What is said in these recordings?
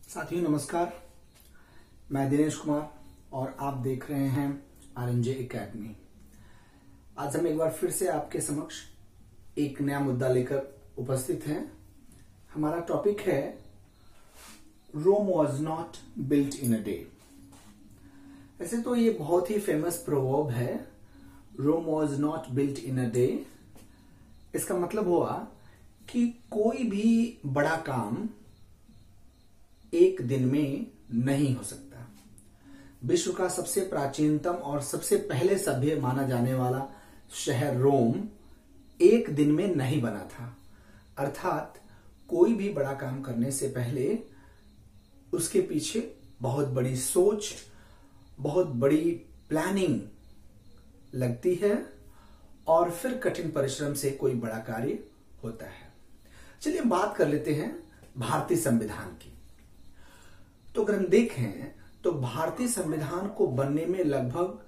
साथियों नमस्कार, मैं दिनेश कुमार और आप देख रहे हैं आरएनजे एकेडमी। आज हम एक बार फिर से आपके समक्ष एक नया मुद्दा लेकर उपस्थित हैं। हमारा टॉपिक है Rome was not built in a day. ऐसे तो ये बहुत ही फेमस प्रोवर्ब है, Rome was not built in a day. इसका मतलब हुआ कि कोई भी बड़ा काम एक दिन में नहीं हो सकता। विश्व का सबसे प्राचीनतम और सबसे पहले सभ्य माना जाने वाला शहर रोम एक दिन में नहीं बना था। अर्थात कोई भी बड़ा काम करने से पहले उसके पीछे बहुत बड़ी सोच, बहुत बड़ी प्लानिंग लगती है और फिर कठिन परिश्रम से कोई बड़ा कार्य होता है। चलिए बात कर लेते हैं भारतीय संविधान की। तो अगर हम देखें तो भारतीय संविधान को बनने में लगभग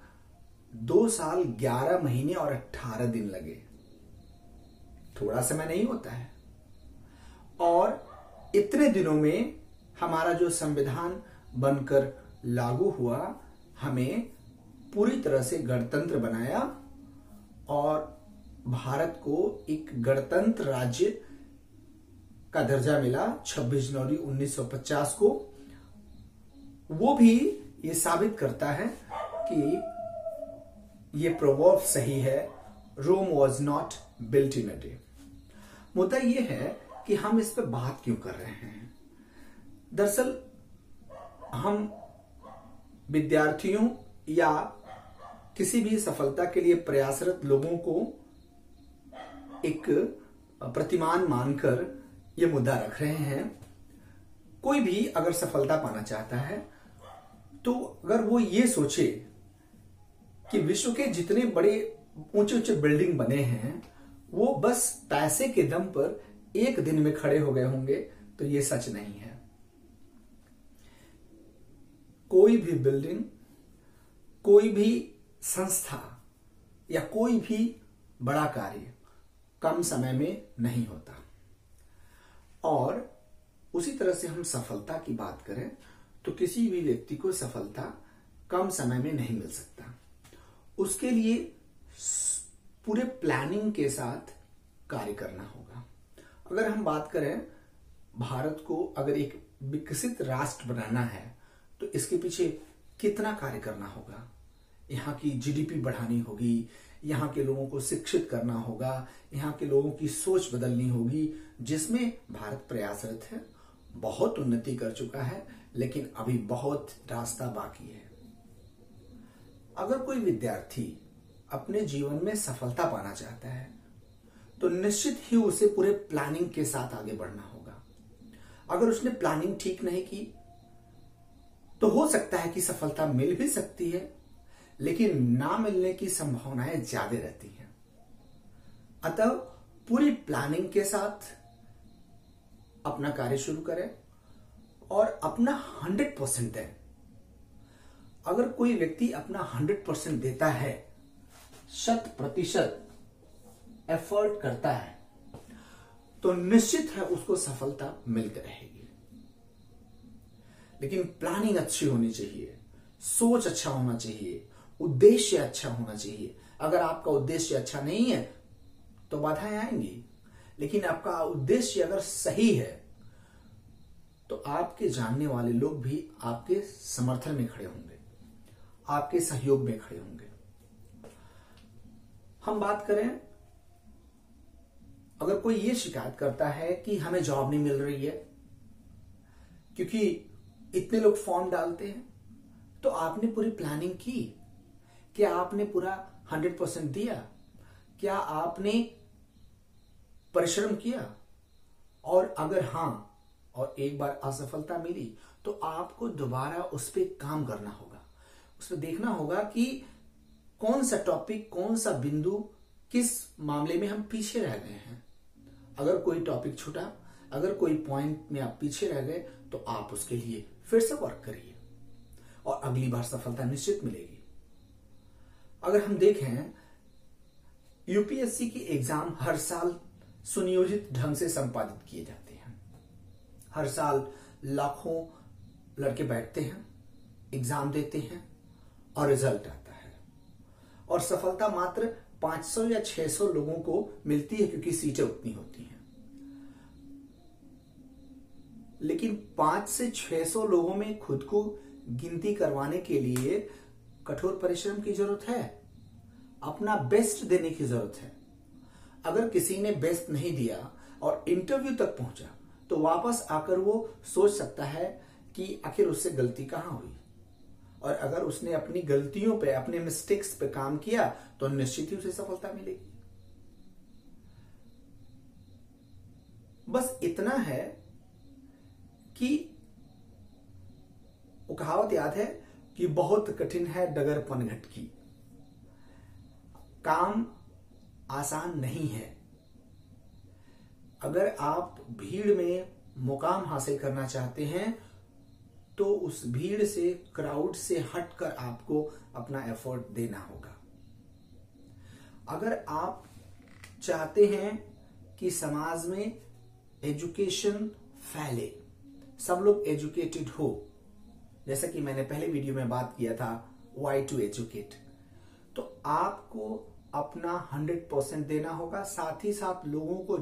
2 साल 11 महीने और 18 दिन लगे। थोड़ा समय नहीं होता है। और इतने दिनों में हमारा जो संविधान बनकर लागू हुआ, हमें पूरी तरह से गणतंत्र बनाया और भारत को एक गणतंत्र राज्य का दर्जा मिला 26 जनवरी 1950 को। वो भी ये साबित करता है कि ये प्रोवर्ब सही है, Rome was not built in a day. मुद्दा ये है कि हम इस पे बात क्यों कर रहे हैं। दरअसल हम विद्यार्थियों या किसी भी सफलता के लिए प्रयासरत लोगों को एक प्रतिमान मानकर ये मुद्दा रख रहे हैं। कोई भी अगर सफलता पाना चाहता है तो अगर वो ये सोचे कि विश्व के जितने बड़े ऊंचे ऊंचे बिल्डिंग बने हैं वो बस पैसे के दम पर एक दिन में खड़े हो गए होंगे, तो ये सच नहीं है। कोई भी बिल्डिंग, कोई भी संस्था या कोई भी बड़ा कार्य कम समय में नहीं होता। और उसी तरह से हम सफलता की बात करें तो किसी भी व्यक्ति को सफलता कम समय में नहीं मिल सकता। उसके लिए पूरे प्लानिंग के साथ कार्य करना होगा। अगर हम बात करें भारत को अगर एक विकसित राष्ट्र बनाना है तो इसके पीछे कितना कार्य करना होगा। यहाँ की जीडीपी बढ़ानी होगी, यहाँ के लोगों को शिक्षित करना होगा, यहाँ के लोगों की सोच बदलनी होगी, जिसमें भारत प्रयासरत है, बहुत उन्नति कर चुका है, लेकिन अभी बहुत रास्ता बाकी है। अगर कोई विद्यार्थी अपने जीवन में सफलता पाना चाहता है तो निश्चित ही उसे पूरे प्लानिंग के साथ आगे बढ़ना होगा। अगर उसने प्लानिंग ठीक नहीं की तो हो सकता है कि सफलता मिल भी सकती है, लेकिन ना मिलने की संभावनाएं ज्यादा रहती हैं। अतः पूरी प्लानिंग के साथ अपना कार्य शुरू करें और अपना 100% दें। अगर कोई व्यक्ति अपना 100% देता है, 100% एफर्ट करता है, तो निश्चित है उसको सफलता मिलती रहेगी। लेकिन प्लानिंग अच्छी होनी चाहिए, सोच अच्छा होना चाहिए, उद्देश्य अच्छा होना चाहिए। अगर आपका उद्देश्य अच्छा नहीं है तो बाधाएं आएंगी, लेकिन आपका उद्देश्य अगर सही है तो आपके जानने वाले लोग भी आपके समर्थन में खड़े होंगे, आपके सहयोग में खड़े होंगे। हम बात करें, अगर कोई ये शिकायत करता है कि हमें जॉब नहीं मिल रही है क्योंकि इतने लोग फॉर्म डालते हैं, तो आपने पूरी प्लानिंग की? क्या आपने पूरा 100% दिया? क्या आपने परिश्रम किया? और अगर हां और एक बार असफलता मिली तो आपको दोबारा उस पर काम करना होगा। उसमें देखना होगा कि कौन सा टॉपिक, कौन सा बिंदु, किस मामले में हम पीछे रह गए हैं। अगर कोई टॉपिक छूटा, अगर कोई पॉइंट में आप पीछे रह गए तो आप उसके लिए फिर से वर्क करिए और अगली बार सफलता निश्चित मिलेगी। अगर हम देखें, यूपीएससी की एग्जाम हर साल सुनियोजित ढंग से संपादित किए जाते हैं। हर साल लाखों लड़के बैठते हैं, एग्जाम देते हैं और रिजल्ट आता है और सफलता मात्र 500 या 600 लोगों को मिलती है क्योंकि सीटें उतनी होती हैं। लेकिन 5 से 600 लोगों में खुद को गिनती करवाने के लिए कठोर परिश्रम की जरूरत है, अपना बेस्ट देने की जरूरत है। अगर किसी ने बेस्ट नहीं दिया और इंटरव्यू तक पहुंचा तो वापस आकर वो सोच सकता है कि आखिर उससे गलती कहां हुई, और अगर उसने अपनी गलतियों पे, अपने मिस्टेक्स पे काम किया तो निश्चित ही उसे सफलता मिलेगी। बस इतना है कि वो कहावत याद है कि बहुत कठिन है डगर पनघट की। काम आसान नहीं है। अगर आप भीड़ में मुकाम हासिल करना चाहते हैं तो उस भीड़ से, क्राउड से हटकर आपको अपना एफर्ट देना होगा। अगर आप चाहते हैं कि समाज में एजुकेशन फैले, सब लोग एजुकेटेड हो, जैसा कि मैंने पहले वीडियो में बात किया था व्हाई टू एजुकेट, तो आपको अपना 100% देना होगा। साथ ही साथ लोगों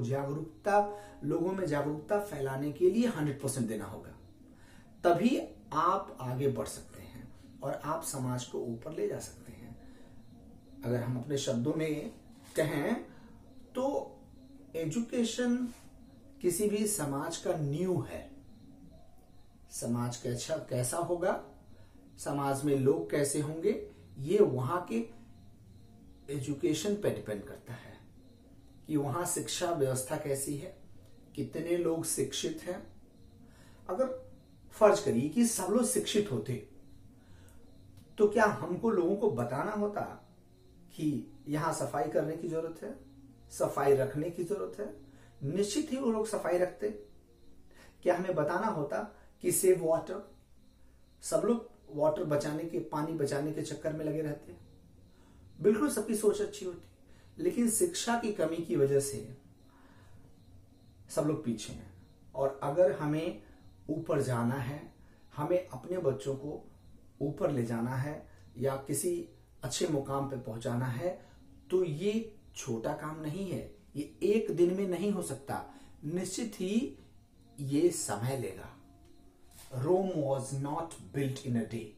में जागरूकता फैलाने के लिए 100% देना होगा। तभी आप आगे बढ़ सकते हैं और आप समाज को ऊपर ले जा सकते हैं। अगर हम अपने शब्दों में कहें तो एजुकेशन किसी भी समाज का नींव है। समाज कैसा होगा, समाज में लोग कैसे होंगे, ये वहां के एजुकेशन पे डिपेंड करता है कि वहां शिक्षा व्यवस्था कैसी है, कितने लोग शिक्षित हैं। अगर फर्ज करिए कि सब लोग शिक्षित होते तो क्या हमको लोगों को बताना होता कि यहां सफाई करने की जरूरत है, सफाई रखने की जरूरत है? निश्चित ही वो लोग सफाई रखते। क्या हमें बताना होता कि सेव वाटर? सब लोग वाटर बचाने के, पानी बचाने के चक्कर में लगे रहते। बिल्कुल सबकी सोच अच्छी होती, लेकिन शिक्षा की कमी की वजह से सब लोग पीछे हैं। और अगर हमें ऊपर जाना है, हमें अपने बच्चों को ऊपर ले जाना है या किसी अच्छे मुकाम पे पहुंचाना है, तो ये छोटा काम नहीं है, ये एक दिन में नहीं हो सकता। निश्चित ही ये समय लेगा। Rome was not built in a day.